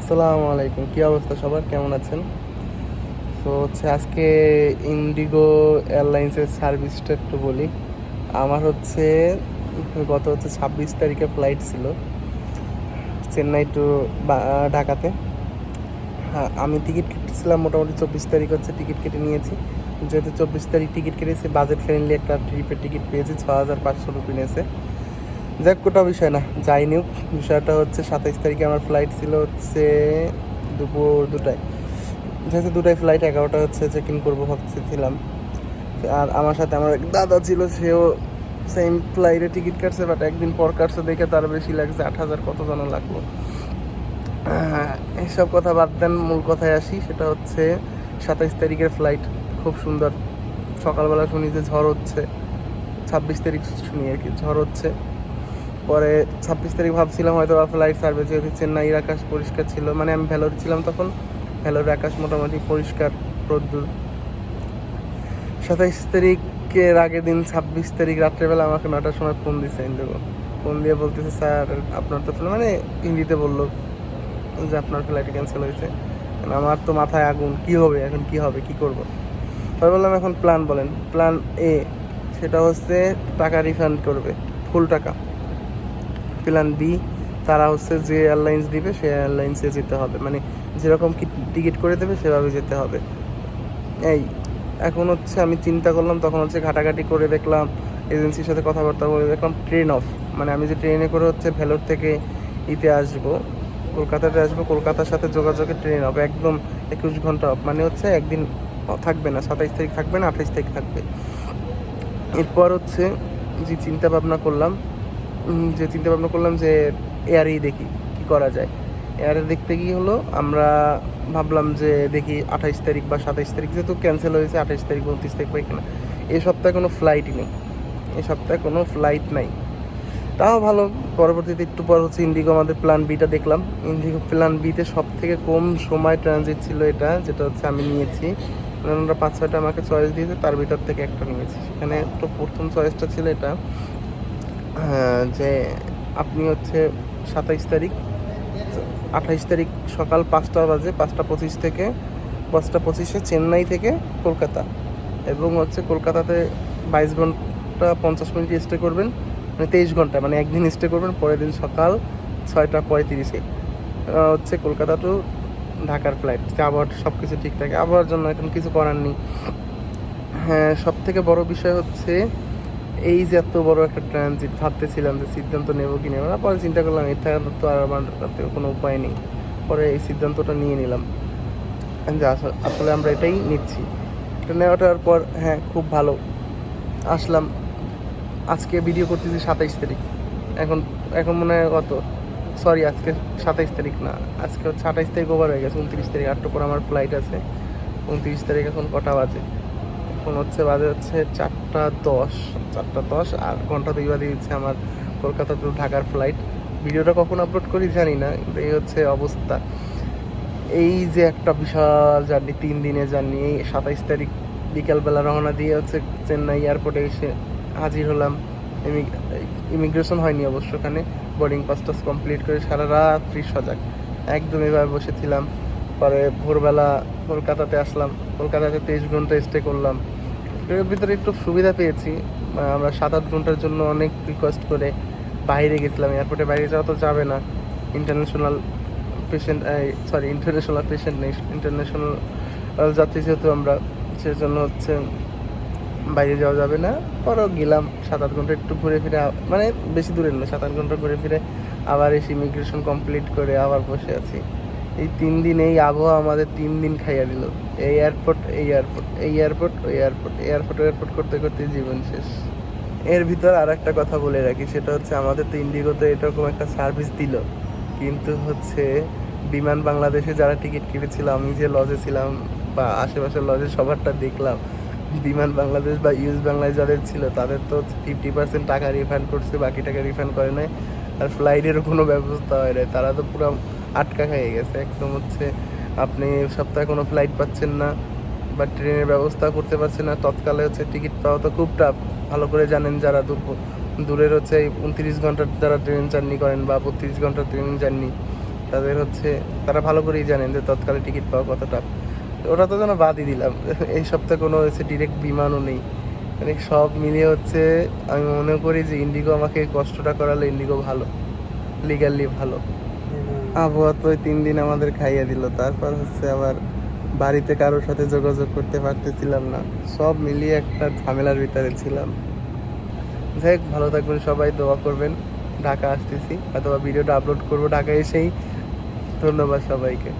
আসসালামু আলাইকুম, কী অবস্থা সবার, কেমন আছেন? তো আজকে ইন্ডিগো এয়ারলাইন্সের সার্ভিসটা একটু বলি। আমার গত 26 তারিখে ফ্লাইট ছিল চেন্নাই টু ঢাকাতে। হ্যাঁ, আমি টিকিট কেটেছিলাম মোটামুটি 24 তারিখ টিকিট কেটে নিয়েছি। যেহেতু 24 তারিখ টিকিট কেটেছি, বাজেট ফ্রেন্ডলি একটা ট্রিপের টিকিট পেয়েছি, 6,500 রুপি নিয়েছে। যাক, কোটা বিষয় না, যাই নিউক। বিষয়টা 27 তারিখে আমার ফ্লাইট ছিল দুপুর 2টায়। যেহেতু 2টায় ফ্লাইট, 11টা চেক ইন করবো ভাবছিলাম। আর আমার সাথে আমার এক দাদা ছিল, সেও সেম ফ্লাইটে টিকিট কাটছে, বাট একদিন পর কাটছে দেখে তার বেশি লাগছে, 8,000 কত যেন লাগলো। এইসব কথা বাদ দেন, মূল কথায় আসি। সেটা 27 তারিখের ফ্লাইট, খুব সুন্দর। সকালবেলা শুনি যে ঝড় হচ্ছে, 26 তারিখ শুনি আর কি ঝড় হচ্ছে। পরে 26 তারিখ ভাবছিলাম হয়তো বা ফ্লাইট ছাড়বে, যেহেতু চেন্নাইয়ের আকাশ পরিষ্কার ছিল। মানে আমি ভেলোরে ছিলাম তখন, ভেলোর আকাশ মোটামুটি পরিষ্কার, রোদ্দুর। 27 তারিখের আগের দিন 26 তারিখ রাত্রেবেলা আমাকে 9টার সময় ফোন দিচ্ছে ইন্ডিগো। ফোন দিয়ে বলতেছে, স্যার আপনার তো মানে হিন্দিতে বললো যে আপনার ফ্লাইট ক্যান্সেল হয়েছে। আমার তো মাথায় আগুন, কি হবে এখন, কি হবে, কি করব। তাই বললাম এখন প্ল্যান বলেন। প্ল্যান এ, সেটা টাকা রিফান্ড করবে, ফুল টাকা। প্ল্যান বি, তারা যে এয়ারলাইন্স দিবে সে এয়ারলাইন্সে যেতে হবে, মানে যেরকম কি টিকিট করে দেবে সেভাবে যেতে হবে। এই এখন আমি চিন্তা করলাম, তখন ঘাটাঘাটি করে দেখলাম, এজেন্সির সাথে কথাবার্তা বলে দেখলাম ট্রেন অফ। মানে আমি যে ট্রেনে করে ভেলোর থেকে আসবো, কলকাতাতে আসবো, কলকাতার সাথে যোগাযোগের ট্রেন অফ, একদম 21 ঘন্টা অফ। মানে একদিন থাকবে না, 27 তারিখ থাকবে না, 28 তারিখ থাকবে। এরপর যে চিন্তা ভাবনা করলাম যে এয়ারেই দেখি কি করা যায়। এয়ারে দেখতে গিয়ে আমরা ভাবলাম যে দেখি 28 তারিখ বা 27 তারিখ, যেহেতু ক্যান্সেল হয়েছে, 28 তারিখ 29 তারিখ পাই কিনা। এই সপ্তাহে কোনো ফ্লাইটই নেই, নাই। তাও ভালো। পরবর্তীতে একটু পর ইন্ডিগো আমাদের প্ল্যান বিটা দেখলাম। ইন্ডিগো প্ল্যান বিতে সব থেকে কম সময় ট্রানজিট ছিল এটা, যেটা আমি নিয়েছি। মানে ওরা 5-6টা আমাকে চয়েস দিয়েছে, তার ভিতর থেকে একটা নিয়েছি। সেখানে তো প্রথম চয়েসটা ছিল এটা, যে আপনি 27 তারিখ 28 তারিখ সকাল 5টা বাজে, 5টা 25 থেকে 5টা 25-এ চেন্নাই থেকে কলকাতা, এবং কলকাতাতে 22 ঘন্টা 50 মিনিট স্টে করবেন, মানে 23 ঘন্টা, মানে একদিন স্টে করবেন। পরের দিন সকাল 6টা 35-এ কলকাতা টু ঢাকার ফ্লাইট। আবার সব কিছু ঠিকঠাক, আবার জন্য এখন কিছু করার নেই। হ্যাঁ, সব থেকে বড় বিষয় এই যে এত বড় একটা ট্রানজিট, ভাবতেছিলাম যে সিদ্ধান্ত নেবো কি নেবো না। পরে চিন্তা করলাম এটা তো আর আমার কোনো উপায় নেই। পরে এই সিদ্ধান্তটা নিয়ে নিলাম যে আসলে আমরা এটাই নিচ্ছি। এটা নেওয়াটার পর হ্যাঁ, খুব ভালো। আসলাম, আজকে ভিডিও করতেছি 27 তারিখ। এখন এখন মনে হয় সরি, আজকে 27 তারিখ না, আজকে 28 তারিখ ওভার হয়ে গেছে। 29 তারিখ, আটটা পর আমার ফ্লাইট আছে। 29 তারিখ এখন কটা বাজে? এখন বাজে 4টা 10। 4টা 10, আর ঘন্টা 2 বাজে দিচ্ছে আমার কলকাতা টু ঢাকার ফ্লাইট। ভিডিওটা কখন আপলোড করি জানি না, কিন্তু এই অবস্থা। এই যে একটা বিশাল জার্নি, 3 দিনের জার্নি। এই 27 তারিখ বিকালবেলা রওনা দিয়ে চেন্নাই এয়ারপোর্টে এসে হাজির হলাম। ইমিগ্রেশন হয়নি অবশ্য, ওখানে বোর্ডিং পাস কমপ্লিট করে সারা রাত্রি সজাগ একদম এভাবে বসেছিলাম। পরে ভোরবেলা কলকাতাতে আসলাম, কলকাতাতে 23 ঘন্টা স্টে করলাম। এর ভিতরে একটু সুবিধা পেয়েছি, আমরা 7-8 ঘন্টার জন্য অনেক রিকোয়েস্ট করে বাইরে গেছিলাম। এয়ারপোর্টে বাইরে যাওয়া তো যাবে না, ইন্টারন্যাশনাল পেশেন্ট নেই, ইন্টারন্যাশনাল যাত্রী যেহেতু আমরা, সেজন্য বাইরে যাওয়া যাবে না। পরেও গেলাম 7-8 ঘন্টা একটু ঘুরে ফিরে, মানে বেশি দূরে না, 7-8 ঘন্টা ঘুরে ফিরে আবার এসে ইমিগ্রেশন কমপ্লিট করে আবার বসে আছি। এই 3 দিন, এই আবহাওয়া আমাদের 3 দিন খাইয়া দিল। এই এয়ারপোর্ট, এই এয়ারপোর্ট, এই এয়ারপোর্ট, ওই এয়ারপোর্ট, এয়ারপোর্ট করতে করতে জীবন শেষ। এর ভিতর আর একটা কথা বলে রাখি, সেটা আমাদের তো ইন্ডিগোতে এরকম একটা সার্ভিস দিল, কিন্তু বিমান বাংলাদেশে যারা টিকিট কেটেছিল, আমি যে লজে ছিলাম বা আশেপাশের লজে সবারটা দেখলাম, বিমান বাংলাদেশ বা ইউএস বাংলায় যাদের ছিল তাদের তো 50% টাকা রিফান্ড করছে, বাকি টাকা রিফান্ড করে নাই। আর ফ্লাইটেরও কোনো ব্যবস্থা হয় নাই, তারা তো পুরো আটকা খেয়ে গেছে একদম। আপনি সপ্তাহে কোনো ফ্লাইট পাচ্ছেন না বা ট্রেনের ব্যবস্থা করতে পারছেন না, তৎকালে টিকিট পাওয়া তো খুব টাফ। ভালো করে জানেন যারা দূরের 29 ঘন্টার যারা ট্রেন জার্নি করেন বা 32 ঘন্টার ট্রেন জার্নি, তাদের হচ্ছে তারা ভালো করেই জানেন যে তৎকালে টিকিট পাওয়া কতটা। ওটা তো যেন বাদই দিলাম, এই সপ্তাহে কোনো হচ্ছে ডিরেক্ট বিমানও নেই। মানে সব মিলিয়ে হচ্ছে আমি মনে করি যে ইন্ডিগো আমাকে কষ্টটা করালে ইন্ডিগো ভালো, লিগালি ভালো। আবহাওয়া তো ওই 3 দিন আমাদের খাইয়ে দিল, তারপর হচ্ছে আবার বাড়িতে কারোর সাথে যোগাযোগ করতে পারতেছিলাম না, সব মিলিয়ে একটা ঝামেলার ভিতরে ছিলাম। যাই হোক, ভালো থাকবেন সবাই, দোয়া করবেন। ঢাকা আসতেছি, অথবা ভিডিওটা আপলোড করবো ঢাকা এসেই। ধন্যবাদ সবাইকে।